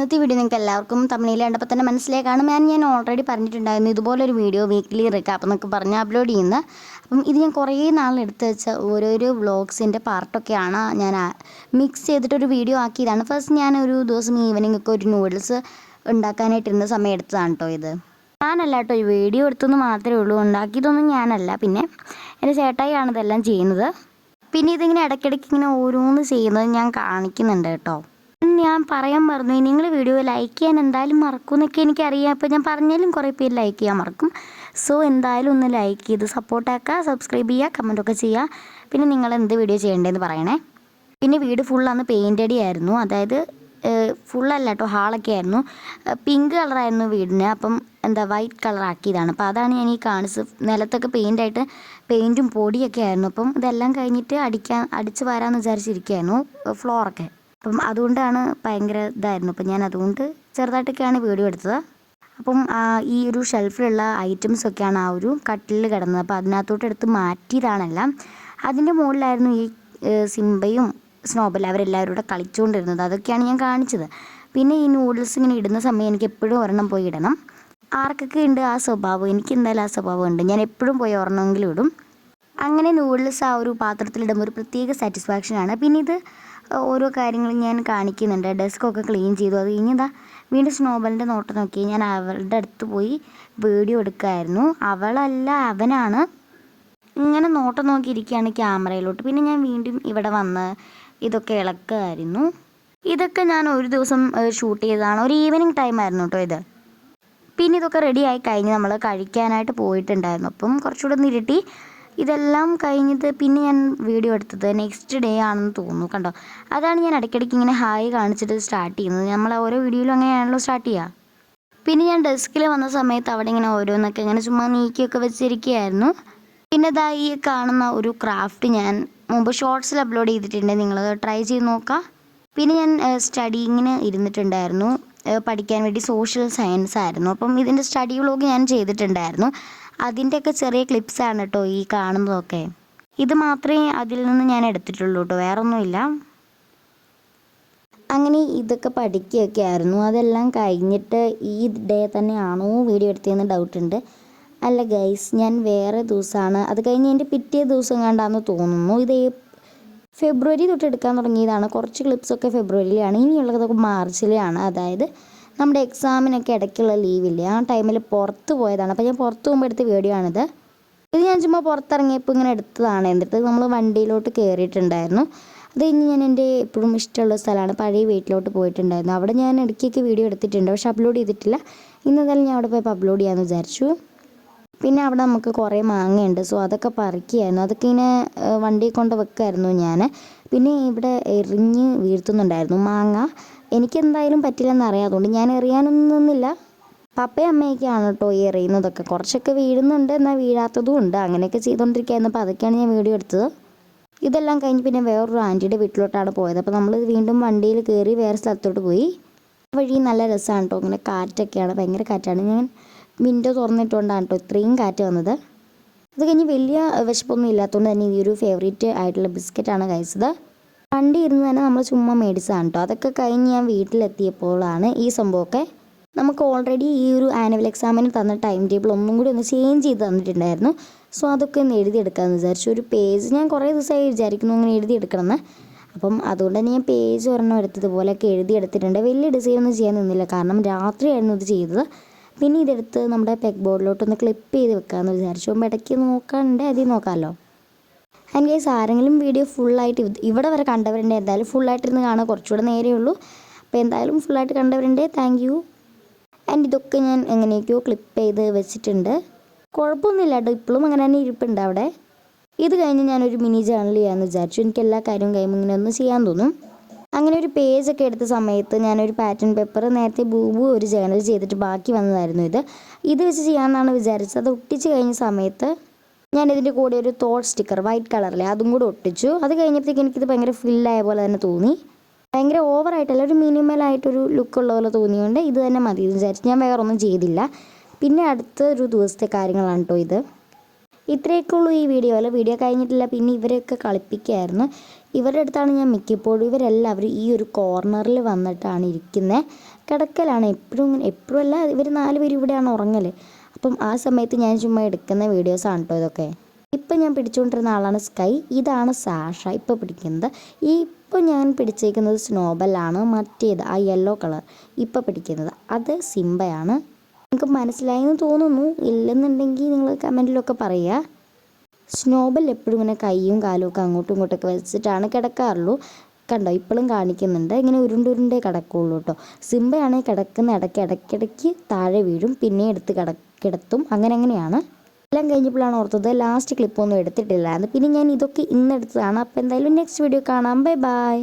ഇന്നത്തെ വീഡിയോ നിങ്ങൾക്ക് എല്ലാവർക്കും തമിഴിൽ കണ്ടപ്പോൾ തന്നെ മനസ്സിലായി കാണും. ഞാൻ ഓൾറെഡി പറഞ്ഞിട്ടുണ്ടായിരുന്നു ഇതുപോലൊരു വീഡിയോ വീക്ക്ലി റീക്യാപ്പ് എന്നൊക്കെ പറഞ്ഞ് അപ്ലോഡ് ചെയ്യുന്നത്. അപ്പം ഇത് ഞാൻ കുറേ നാളെടുത്ത് വെച്ച ഓരോരോ വ്ളോഗ്സിൻ്റെ പാർട്ടൊക്കെയാണ് ഞാൻ മിക്സ് ചെയ്തിട്ടൊരു വീഡിയോ ആക്കിയതാണ്. ഫസ്റ്റ് ഞാനൊരു ദിവസം ഈവനിങ് ഒക്കെ ഒരു നൂഡിൽസ് ഉണ്ടാക്കാനായിട്ടിരുന്ന സമയം എടുത്തതാണ് കേട്ടോ ഇത്. ഞാനല്ല കേട്ടോ ഈ വീഡിയോ എടുത്തെന്ന് മാത്രമേ ഉള്ളൂ, ഉണ്ടാക്കിയതൊന്നും ഞാനല്ല. പിന്നെ എൻ്റെ ചേട്ടായിയാണ് ഇതെല്ലാം ചെയ്യുന്നത്. പിന്നെ ഇതിങ്ങനെ ഇടയ്ക്കിടയ്ക്ക് ഇങ്ങനെ ഓരോന്ന് ചെയ്യുന്നത് ഞാൻ കാണിക്കുന്നുണ്ട് കേട്ടോ. ഞാൻ പറയാൻ മറന്നു, നിങ്ങൾ വീഡിയോ ലൈക്ക് ചെയ്യാൻ എന്തായാലും മറക്കും എന്നൊക്കെ എനിക്കറിയാം. അപ്പോൾ ഞാൻ പറഞ്ഞാലും കുറേ പേര് ലൈക്ക് ചെയ്യാൻ മറക്കും. സോ എന്തായാലും ഒന്ന് ലൈക്ക് ചെയ്ത് സപ്പോർട്ടാക്കുക, സബ്സ്ക്രൈബ് ചെയ്യുക, കമൻറ്റൊക്കെ ചെയ്യുക. പിന്നെ നിങ്ങൾ എന്ത് വീഡിയോ ചെയ്യേണ്ടതെന്ന് പറയണേ. പിന്നെ വീട് ഫുള്ളാന്ന് പെയിൻ്റ് അടിയായിരുന്നു, അതായത് ഫുള്ളല്ല കേട്ടോ, ഹാളൊക്കെ ആയിരുന്നു. പിങ്ക് കളറായിരുന്നു വീടിന്, അപ്പം വൈറ്റ് കളർ ആക്കിയതാണ്. അപ്പോൾ അതാണ് ഞാൻ ഈ കാണിച്ചത്. നിലത്തൊക്കെ പെയിൻ്റായിട്ട് പെയിൻറ്റും പൊടിയൊക്കെ ആയിരുന്നു. അപ്പം ഇതെല്ലാം കഴിഞ്ഞിട്ട് അടിച്ച് വരാമെന്ന് വിചാരിച്ചിരിക്കുകയായിരുന്നു ഫ്ലോറൊക്കെ. അപ്പം അതുകൊണ്ടാണ് ഭയങ്കര ഇതായിരുന്നു. അപ്പം ഞാൻ അതുകൊണ്ട് ചെറുതായിട്ടൊക്കെയാണ് വീഡിയോ എടുത്തത്. അപ്പം ഈ ഒരു ഷെൽഫിലുള്ള ഐറ്റംസൊക്കെയാണ് ആ ഒരു കട്ടിലിൽ കിടന്നത്. അപ്പോൾ അതിനകത്തോട്ട് എടുത്ത് മാറ്റിയതാണെല്ലാം. അതിൻ്റെ മുകളിലായിരുന്നു ഈ സിംബയും സ്നോബലും അവരെല്ലാവരും കൂടെ കളിച്ചുകൊണ്ടിരുന്നത്. അതൊക്കെയാണ് ഞാൻ കാണിച്ചത്. പിന്നെ ഈ നൂഡിൽസ് ഇങ്ങനെ ഇടുന്ന സമയം എനിക്ക് എപ്പോഴും ഒരെണ്ണം പോയി ഇടണം. ആർക്കൊക്കെ ഉണ്ട് ആ സ്വഭാവം? എനിക്ക് എന്തായാലും ആ സ്വഭാവം ഉണ്ട്. ഞാൻ എപ്പോഴും പോയി ഒരെണ്ണമെങ്കിലും ഇടും. അങ്ങനെ നൂഡിൽസ് ആ ഒരു പാത്രത്തിലിടുമ്പോൾ ഒരു പ്രത്യേക സാറ്റിസ്ഫാക്ഷനാണ്. പിന്നെ ഇത് ഓരോ കാര്യങ്ങളും ഞാൻ കാണിക്കുന്നുണ്ട്. ഡെസ്കൊക്കെ ക്ലീൻ ചെയ്തു. അത് കഴിഞ്ഞതാ വീണ്ടും സ്നോബലിൻ്റെ നോട്ടം നോക്കി ഞാൻ അവളുടെ അടുത്ത് പോയി വീഡിയോ എടുക്കുമായിരുന്നു. അവളല്ല, അവനാണ്. ഇങ്ങനെ നോട്ടം നോക്കിയിരിക്കുകയാണ് ക്യാമറയിലോട്ട്. പിന്നെ ഞാൻ വീണ്ടും ഇവിടെ വന്ന് ഇതൊക്കെ ഇളക്കുമായിരുന്നു. ഇതൊക്കെ ഞാൻ ഒരു ദിവസം ഷൂട്ട് ചെയ്തതാണ്. ഒരു ഈവനിങ് ടൈമായിരുന്നു കേട്ടോ ഇത്. പിന്നെ ഇതൊക്കെ റെഡിയായി കഴിഞ്ഞ് നമ്മൾ കഴിക്കാനായിട്ട് പോയിട്ടുണ്ടായിരുന്നു. അപ്പം കുറച്ചുകൂടെ ഒന്ന് ഇരുട്ടി. ഇതെല്ലാം കഴിഞ്ഞിട്ട് പിന്നെ ഞാൻ വീഡിയോ എടുത്തത് നെക്സ്റ്റ് ഡേ ആണെന്ന് തോന്നുന്നു. കണ്ടോ, അതാണ് ഞാൻ ഇടയ്ക്കിടയ്ക്ക് ഇങ്ങനെ ഹായ് കാണിച്ചിട്ട് സ്റ്റാർട്ട് ചെയ്യുന്നത്. നമ്മൾ ഓരോ വീഡിയോയിലും അങ്ങനെയാണല്ലോ സ്റ്റാർട്ട് ചെയ്യുക. പിന്നെ ഞാൻ ഡെസ്കിൽ വന്ന സമയത്ത് അവിടെ ഇങ്ങനെ ഓരോന്നൊക്കെ ഇങ്ങനെ ചുമ്മാ നീക്കിയൊക്കെ വെച്ചിരിക്കുകയായിരുന്നു. പിന്നെ ഇതാ ഈ കാണുന്ന ഒരു ക്രാഫ്റ്റ് ഞാൻ മുമ്പ് ഷോർട്സിൽ അപ്ലോഡ് ചെയ്തിട്ടുണ്ട്, നിങ്ങളത് ട്രൈ ചെയ്ത് നോക്കാം. പിന്നെ ഞാൻ സ്റ്റഡിങ്ങിന് ഇരുന്നിട്ടുണ്ടായിരുന്നു, പഠിക്കാൻ വേണ്ടി സോഷ്യൽ സയൻസ് ആയിരുന്നു. അപ്പം ഇതിൻ്റെ സ്റ്റഡി വ്ളോഗ് ഞാൻ ചെയ്തിട്ടുണ്ടായിരുന്നു. അതിൻ്റെയൊക്കെ ചെറിയ ക്ലിപ്സാണ് കേട്ടോ ഈ കാണുന്നതൊക്കെ. ഇത് മാത്രമേ അതിൽ നിന്ന് ഞാൻ എടുത്തിട്ടുള്ളൂ കേട്ടോ, വേറൊന്നുമില്ല. അങ്ങനെ ഇതൊക്കെ പഠിക്കുകയൊക്കെ ആയിരുന്നു. അതെല്ലാം കഴിഞ്ഞിട്ട് ഈ ഡേ തന്നെയാണോ വീഡിയോ എടുത്തതെന്ന് ഡൗട്ടുണ്ട്. അല്ല ഗൈസ്, ഞാൻ വേറെ ദിവസമാണ്. അത് കഴിഞ്ഞ് എൻ്റെ പിറ്റേ ദിവസം കണ്ടാന്ന് തോന്നുന്നു. ഇത് ഫെബ്രുവരി തൊട്ട് എടുക്കാൻ തുടങ്ങിയതാണ്. കുറച്ച് ക്ലിപ്സൊക്കെ ഫെബ്രുവരിയിലാണ്, ഇനിയുള്ളതൊക്കെ മാർച്ചിലാണ്. അതായത് നമ്മുടെ എക്സാമിനൊക്കെ ഇടയ്ക്കുള്ള ലീവില്ലേ, ആ ടൈമിൽ പുറത്ത് പോയതാണ്. അപ്പോൾ ഞാൻ പുറത്ത് പോകുമ്പോൾ എടുത്ത വീഡിയോ ആണിത്. ഇത് ഞാൻ ചുമ്മാ പുറത്തിറങ്ങിയപ്പോൾ ഇങ്ങനെ എടുത്തതാണ്. എന്നിട്ട് നമ്മൾ വണ്ടിയിലോട്ട് കയറിയിട്ടുണ്ടായിരുന്നു. അത് കഴിഞ്ഞ് ഞാൻ എൻ്റെ എപ്പോഴും ഇഷ്ടമുള്ള സ്ഥലമാണ്, പഴയ വീട്ടിലോട്ട് പോയിട്ടുണ്ടായിരുന്നു. അവിടെ ഞാൻ ഇടയ്ക്കൊക്കെ വീഡിയോ എടുത്തിട്ടുണ്ട്, പക്ഷെ അപ്ലോഡ് ചെയ്തിട്ടില്ല. ഇന്നതെല്ലാം ഞാൻ അവിടെ പോയപ്പോൾ അപ്ലോഡ് ചെയ്യാമെന്ന് വിചാരിച്ചു. പിന്നെ അവിടെ നമുക്ക് കുറേ മാങ്ങയുണ്ട്, സോ അതൊക്കെ പറിക്കുകയായിരുന്നു. അതൊക്കെ ഇങ്ങനെ വണ്ടി കൊണ്ട് വെക്കുമായിരുന്നു ഞാൻ. പിന്നെ ഇവിടെ എറിഞ്ഞ് വീഴ്ത്തുന്നുണ്ടായിരുന്നു മാങ്ങ. എനിക്കെന്തായാലും പറ്റില്ലെന്നറിയാം, അതുകൊണ്ട് ഞാൻ എറിയാനൊന്നും നിന്നില്ല. പപ്പയും അമ്മയൊക്കെയാണ് കേട്ടോ ഈ എറിയുന്നതൊക്കെ. കുറച്ചൊക്കെ വീഴുന്നുണ്ട്, എന്നാൽ വീഴാത്തതും ഉണ്ട്. അങ്ങനെയൊക്കെ ചെയ്തുകൊണ്ടിരിക്കുകയായിരുന്നു. അപ്പോൾ അതൊക്കെയാണ് ഞാൻ വീഡിയോ എടുത്തത്. ഇതെല്ലാം കഴിഞ്ഞ് പിന്നെ വേറൊരു ആൻറ്റിയുടെ വീട്ടിലോട്ടാണ് പോയത്. അപ്പോൾ നമ്മൾ വീണ്ടും വണ്ടിയിൽ കയറി വേറെ സ്ഥലത്തോട്ട് പോയി. വഴി നല്ല രസമാണ് കേട്ടോ, ഇങ്ങനെ കാറ്റൊക്കെയാണ്, ഭയങ്കര കാറ്റാണ്. ഞാൻ വിൻഡോ തുറന്നിട്ടുകൊണ്ടാണ് കേട്ടോ ഇത്രയും കാറ്റ് വന്നത്. അത് കഴിഞ്ഞ് വലിയ വിശപ്പൊന്നും ഇല്ലാത്തതുകൊണ്ട് തന്നെ ഈ ഒരു ഫേവറേറ്റ് ആയിട്ടുള്ള ബിസ്ക്കറ്റാണ് കഴിച്ചത്. വണ്ടി ഇരുന്ന് തന്നെ നമ്മൾ ചുമ്മാ മേടിച്ചതാണ് കേട്ടോ. അതൊക്കെ കഴിഞ്ഞ് ഞാൻ വീട്ടിലെത്തിയപ്പോഴാണ് ഈ സംഭവമൊക്കെ. നമുക്ക് ഓൾറെഡി ഈ ഒരു ആനുവൽ എക്സാമിന് തന്ന ടൈം ടേബിൾ ഒന്നും കൂടി ഒന്ന് ചേഞ്ച് ചെയ്ത് തന്നിട്ടുണ്ടായിരുന്നു. സോ അതൊക്കെ ഒന്ന് എഴുതിയെടുക്കാമെന്ന് വിചാരിച്ചു. ഒരു പേജ് ഞാൻ കുറേ ദിവസമായി വിചാരിക്കുന്നു അങ്ങനെ എഴുതിയെടുക്കണമെന്ന്. അപ്പം അതുകൊണ്ട് തന്നെ ഞാൻ പേജ് ഒരെണ്ണം എടുത്തതുപോലെയൊക്കെ എഴുതിയെടുത്തിട്ടുണ്ട്. വലിയ ഡിസൈനൊന്നും ചെയ്യാൻ നിന്നില്ല, കാരണം രാത്രിയായിരുന്നു ഇത് ചെയ്തത്. പിന്നെ ഇതെടുത്ത് നമ്മുടെ പെഗ് ബോർഡിലോട്ടൊന്ന് ക്ലിപ്പ് ചെയ്ത് വെക്കാമെന്ന് വിചാരിച്ചു. അപ്പോൾ ഇടയ്ക്ക് നോക്കാനുണ്ട്, അതിൽ നോക്കാമല്ലോ. ആൻഡ് ഗൈസ്, ആരെങ്കിലും വീഡിയോ ഫുള്ളായിട്ട് ഇവിടെ വരെ കണ്ടവരുണ്ട്, എന്തായാലും ഫുള്ളായിട്ടിരുന്ന് കാണാൻ കുറച്ചുകൂടെ നേരെയുള്ളൂ. അപ്പോൾ എന്തായാലും ഫുള്ളായിട്ട് കണ്ടവരുണ്ട്, താങ്ക് യു. ആൻഡ് ഇതൊക്കെ ഞാൻ എങ്ങനെയൊക്കെയോ ക്ലിപ്പ് ചെയ്ത് വെച്ചിട്ടുണ്ട്. കുഴപ്പമൊന്നുമില്ല കേട്ടോ, ഇപ്പോഴും അങ്ങനെ തന്നെ ഇരിപ്പുണ്ട് അവിടെ. ഇത് കഴിഞ്ഞ് ഞാനൊരു മിനി ജേർണൽ ചെയ്യാമെന്ന് വിചാരിച്ചു. എനിക്ക് എല്ലാ കാര്യവും കഴിയുമ്പോൾ ഇങ്ങനെ ഒന്ന് ചെയ്യാൻ തോന്നും. അങ്ങനെ ഒരു പേജൊക്കെ എടുത്ത സമയത്ത് ഞാനൊരു പാറ്റേൺ പേപ്പർ നേരത്തെ ബൂബു ഒരു ജേർണൽ ചെയ്തിട്ട് ബാക്കി വന്നതായിരുന്നു. ഇത് വെച്ച് ചെയ്യാമെന്നാണ് വിചാരിച്ചത്. അത് ഒട്ടിച്ച് കഴിഞ്ഞ സമയത്ത് ഞാൻ ഇതിൻ്റെ കൂടെ ഒരു തോട്ട് സ്റ്റിക്കർ വൈറ്റ് കളറിലെ അതും കൂടെ ഒട്ടിച്ചു. അത് കഴിഞ്ഞപ്പോഴത്തേക്ക് എനിക്കിത് ഭയങ്കര ഫില്ലായ പോലെ തന്നെ തോന്നി. ഭയങ്കര ഓവറായിട്ടല്ല, ഒരു മിനിമലായിട്ടൊരു ലുക്കുള്ള പോലെ തോന്നിയുകൊണ്ട് ഇത് തന്നെ മതി എന്ന് വിചാരിച്ചു. ഞാൻ വേറെ ഒന്നും ചെയ്തില്ല. പിന്നെ അടുത്ത ഒരു ദിവസത്തെ കാര്യങ്ങളാണ് കേട്ടോ ഇത്. ഇത്രയൊക്കെ ഉള്ളൂ ഈ വീഡിയോ. അല്ല വീഡിയോ കഴിഞ്ഞിട്ടില്ല. പിന്നെ ഇവരെയൊക്കെ കളിപ്പിക്കുകയായിരുന്നു. ഇവരുടെ അടുത്താണ് ഞാൻ മിക്കപ്പോഴും. ഇവരെല്ലാവരും ഈ ഒരു കോർണറിൽ വന്നിട്ടാണ് ഇരിക്കുന്നത്. കിടക്കലാണ് എപ്പോഴും അല്ല, ഇവർ 4 പേരും ഇവിടെയാണ് ഉറങ്ങൽ. അപ്പം ആ സമയത്ത് ഞാൻ ചുമ്മാ എടുക്കുന്ന വീഡിയോസാണ് കേട്ടോ ഇതൊക്കെ. ഇപ്പം ഞാൻ പിടിച്ചുകൊണ്ടിരുന്ന ആളാണ് സ്കൈ. ഇതാണ് സാഷ ഇപ്പോൾ പിടിക്കുന്നത്. ഇപ്പോൾ ഞാൻ പിടിച്ചേക്കുന്നത് സ്നോബലാണ്. മറ്റേത് ആ യെല്ലോ കളർ ഇപ്പോൾ പിടിക്കുന്നത് അത് സിംബയാണ്. നിങ്ങൾക്ക് മനസ്സിലായെന്ന് തോന്നുന്നു. ഇല്ലെന്നുണ്ടെങ്കിൽ നിങ്ങൾ കമൻറ്റിലൊക്കെ പറയുക. സ്നോബൽ എപ്പോഴും ഇങ്ങനെ കൈയും കാലും ഒക്കെ അങ്ങോട്ടും ഇങ്ങോട്ടൊക്കെ വെച്ചിട്ടാണ് കിടക്കാറുള്ളൂ. കണ്ടോ ഇപ്പോഴും കാണിക്കുന്നുണ്ട്. ഇങ്ങനെ ഉരുണ്ടുരുണ്ടേ കിടക്കുള്ളൂ കേട്ടോ. സിംബയാണെങ്കിൽ കിടക്കുന്ന ഇടയ്ക്കിടയ്ക്ക് താഴെ വീഴും, പിന്നെ എടുത്ത് കിടത്തും. അങ്ങനെയാണ്. എല്ലാം കഴിഞ്ഞപ്പോഴാണ് ഓർത്തത് ലാസ്റ്റ് ക്ലിപ്പൊന്നും എടുത്തിട്ടില്ലായിരുന്നു. പിന്നെ ഞാൻ ഇതൊക്കെ ഇന്നെടുത്തതാണ്. അപ്പോൾ എന്തായാലും നെക്സ്റ്റ് വീഡിയോ കാണാം. Bye bye.